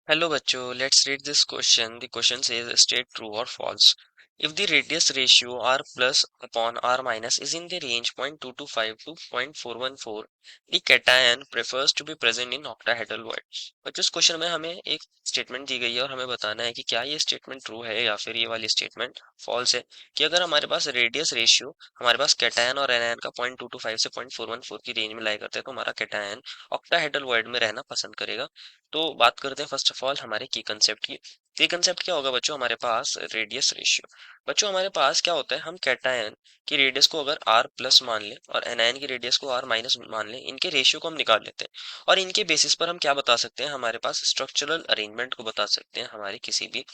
Hello bachcho, let's read this question. The question says state true or false. If the radius ratio r plus upon r minus is in the range 0.225 to 0.414, the cation prefers to be present in octahedral void. बच्चों इस question में हमें एक statement दी गई है और हमें बताना है कि क्या ये स्टेटमेंट ट्रू है या फिर ये वाली स्टेटमेंट फॉल्स है कि अगर हमारे पास रेडियस रेशियो हमारे पास कैटायन और एनायन का 0.225 से 0.414 की रेंज में लाई करते हैं तो हमारा कैटायन ऑक्टाहेड्रल वॉइड में रहना पसंद करेगा। तो बात करते हैं फर्स्ट ऑफ ऑल हमारे की कंसेप्ट की। की कंसेप्ट क्या होगा बच्चों, हमारे पास रेडियस रेशियो। बच्चों हमारे पास क्या होता है, हम कैटायन की रेडियस को अगर r प्लस मान लें और एनायन की रेडियस को r माइनस मान लें, इनके रेशियो को हम निकाल लेते हैं और इनके बेसिस पर हम क्या बता सकते हैं, हमारे पास स्ट्रक्चरल अरेंजमेंट को बता सकते हैं। हमारे किसी भी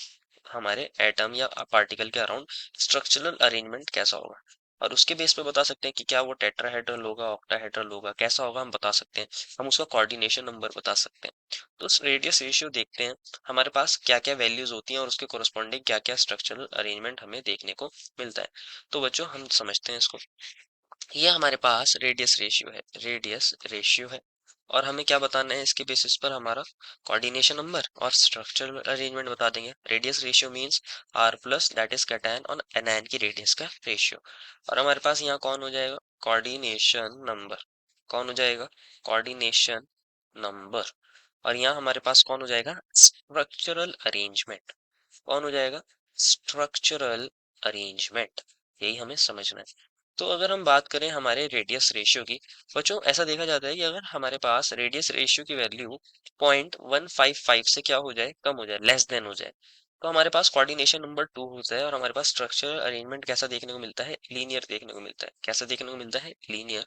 हमारे एटम या पार्टिकल के अराउंड स्ट्रक्चरल अरेंजमेंट कैसा होगा और उसके बेस पे बता सकते हैं कि क्या वो टेट्राहेड्रल होगा, ऑक्टाहेड्रल होगा, कैसा होगा हम बता सकते हैं। हम उसका कोऑर्डिनेशन नंबर बता सकते हैं। तो रेडियस रेशियो देखते हैं हमारे पास क्या क्या वैल्यूज होती हैं और उसके कोरस्पॉन्डिंग क्या क्या स्ट्रक्चरल अरेंजमेंट हमें देखने को मिलता है। तो बच्चों हम समझते हैं इसको। ये हमारे पास रेडियस रेशियो है, रेडियस रेशियो है और हमें क्या बताना है, इसके बेसिस पर हमारा कोऑर्डिनेशन नंबर और स्ट्रक्चरल अरेंजमेंट बता देंगे। Radius ratio means r plus that is cation और एनायन की रेडियस का रेशियो। और हमारे पास यहाँ कौन हो जाएगा, कोऑर्डिनेशन नंबर। कौन हो जाएगा, कोऑर्डिनेशन नंबर। और यहाँ हमारे पास कौन हो जाएगा, स्ट्रक्चरल अरेंजमेंट। कौन हो जाएगा, स्ट्रक्चरल अरेंजमेंट। यही हमें समझना है। तो अगर हम बात करें हमारे रेडियस रेशियो की, बच्चों ऐसा देखा जाता है कि अगर हमारे पास रेडियस रेशियो की वैल्यू 0.155 से क्या हो जाए, कम हो जाए, लेस देन हो जाए, तो हमारे पास कोऑर्डिनेशन नंबर 2 होता है और हमारे पास स्ट्रक्चरल अरेंजमेंट कैसा देखने को मिलता है, लीनियर देखने को मिलता है। कैसा देखने को मिलता है, लीनियर।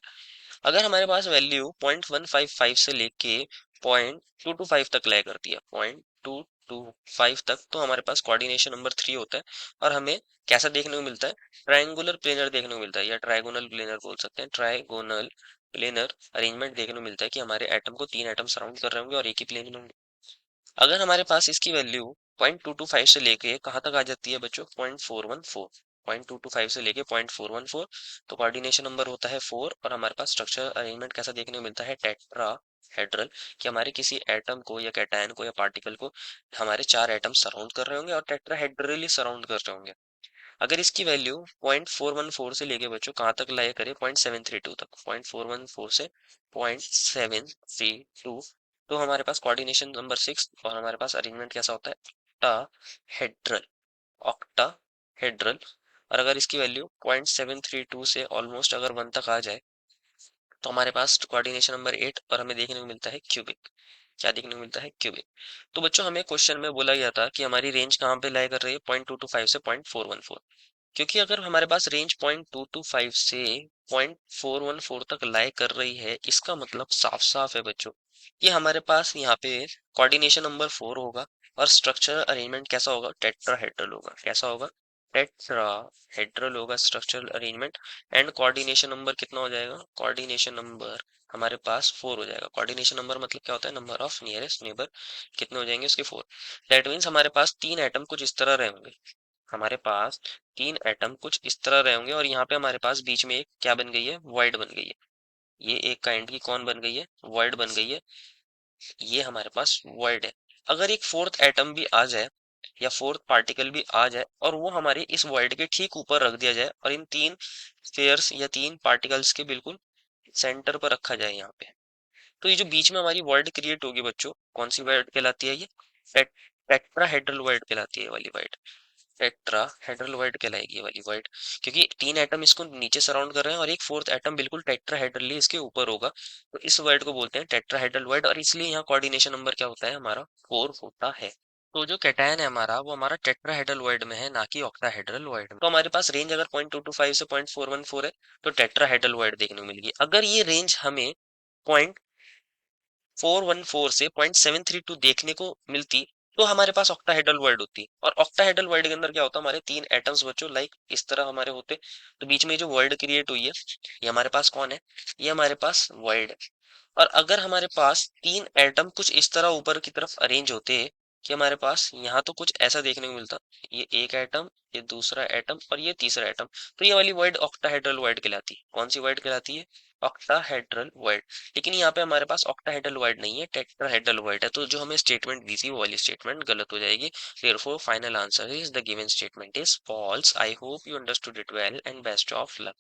अगर हमारे पास वैल्यू 0.155 से लेके 0.225 तक लय करती है, 0.225 तक, तो हमारे पास कोऑर्डिनेशन नंबर 3 होता है और हमें कैसा देखने को मिलता है, ट्रायंगुलर प्लेनर देखने को मिलता है या ट्रायगोनल प्लेनर बोल सकते हैं। ट्रायगोनल प्लेनर अरेंजमेंट देखने को मिलता है कि हमारे एटम को 3 एटम सराउंड कर रहे होंगे और एक ही प्लेन में होंगे। अगर हमारे पास इसकी वैल्यू 0.225 से लेके कहाँ तक आ जाती है बच्चों, 0.414, 0.225 से लेके 0.414, तो कोऑर्डिनेशन नंबर होता है 4 और हमारे पास स्ट्रक्चर अरेंजमेंट कैसा देखने को मिलता है, टेट्राहेड्रल, कि हमारे किसी एटम को या कैटायन को या पार्टिकल को हमारे 4 एटम सराउंड कर रहे होंगे और टेट्राहेड्रली सराउंड कर रहे होंगे। अगर इसकी वैल्यू 0.414 से लेके बच्चों कहाँ तक लाया करें, 0.732 तक, 0.414 से 0.732, तो हमारे पास कोऑर्डिनेशन नंबर 6 और हमारे पास अरेंजमेंट कैसा होता है, ऑक्टाहेड्रल। ऑक्टाहेड्रल। और अगर इसकी वैल्यू 0.732 से ऑलमोस्ट अगर 1 तक आ जाए तो हमारे पास कोऑर्डिनेशन नंबर 8 और हमें देखने को मिलता है क्यूबिक। क्या देखने को मिलता है, क्यूबिक। तो बच्चों हमें क्वेश्चन में बोला गया था कि हमारी रेंज कहाँ पे लाई कर रही है, 0.225 से 0.414, क्योंकि अगर हमारे पास रेंज 0.225 से 0.414 तक लाई कर रही है, इसका मतलब साफ साफ है बच्चों कि हमारे पास यहाँ पे कोऑर्डिनेशन नंबर 4 होगा और स्ट्रक्चरल अरेंजमेंट कैसा होगा, टेट्राहेड्रल होगा। कैसा होगा, टेट्राहेड्रल होगा structural arrangement. And coordination number कितना हो जाएगा, कोऑर्डिनेशन नंबर हमारे पास 4 हो जाएगा। कोऑर्डिनेशन नंबर मतलब क्या होता है, नंबर ऑफ नियरेस्ट नेबर, कितने हो जाएंगे उसके 4। दैट मीन्स हमारे पास 3 एटम कुछ इस तरह रहेंगे, हमारे पास 3 एटम कुछ इस तरह रहेंगे और यहाँ पे हमारे पास बीच में एक क्या बन गई है, वॉइड बन गई है। ये एक काइंड की कौन बन गई है, वॉइड बन गई है। ये हमारे पास वॉइड है। अगर एक फोर्थ एटम भी आ जाए या फोर्थ पार्टिकल भी आ जाए और वो हमारे इस वॉइड के ठीक ऊपर रख दिया जाए और इन 3 स्फेयर्स या 3 पार्टिकल्स के बिल्कुल सेंटर पर रखा जाए यहाँ पे, तो ये जो बीच में हमारी वॉइड क्रिएट होगी बच्चों, कौन सी वॉइड कहलाती है, ये टेट्राहेड्रल वॉइड कहलाती है, ये वाली वॉइड टेट्राहेड्रल वॉइड कहलाएगी, ये वाली वॉइड। क्योंकि 3 एटम इसको नीचे सराउंड कर रहे हैं और एक फोर्थ एटम बिल्कुल टेट्राहेड्रली इसके ऊपर होगा, तो इस वॉइड को बोलते हैं टेट्राहेड्रल वॉइड और इसलिए यहाँ कोऑर्डिनेशन नंबर क्या होता है, हमारा 4 होता है। तो जो कैटायन है हमारा वो हमारा टेट्राहेड्रल वॉइड में है, ना कि ऑक्टाहेड्रल वॉइड में। तो हमारे पास रेंज अगर 0.225 से 0.414 है तो टेट्राहेड्रल वॉइड देखने को मिलेगी। अगर ये रेंज हमें 0.414 से 0.732 देखने को मिलती तो हमारे पास ऑक्टाहेड्रल वर्ड होती, और ऑक्टाहेड्रल वर्ड के अंदर क्या होता, हमारे 3 एटम्स बच्चों लाइक इस तरह हमारे होते। तो बीच में जो वर्ड क्रिएट हुई है ये हमारे पास कौन है, ये हमारे पास वर्ड है। और अगर हमारे पास 3 एटम कुछ इस तरह ऊपर की तरफ अरेंज होते कि हमारे पास यहाँ तो कुछ ऐसा देखने को मिलता, ये एक एटम, ये दूसरा एटम और ये तीसरा एटम, तो ये वाली वर्ड ऑक्टाहेड्रल वर्ड कहलाती है। कौन सी वर्ड कहलाती है, ऑक्टाहेड्रल वर्ड। लेकिन यहाँ पे हमारे पास ऑक्टाहेड्रल वर्ड नहीं है, टेट्राहेड्रल वर्ड है, तो जो हमें स्टेटमेंट दी थी वो वाली स्टेटमेंट गलत हो जाएगी। Therefore final answer is the given statement is false. I hope you understood it well and best of luck.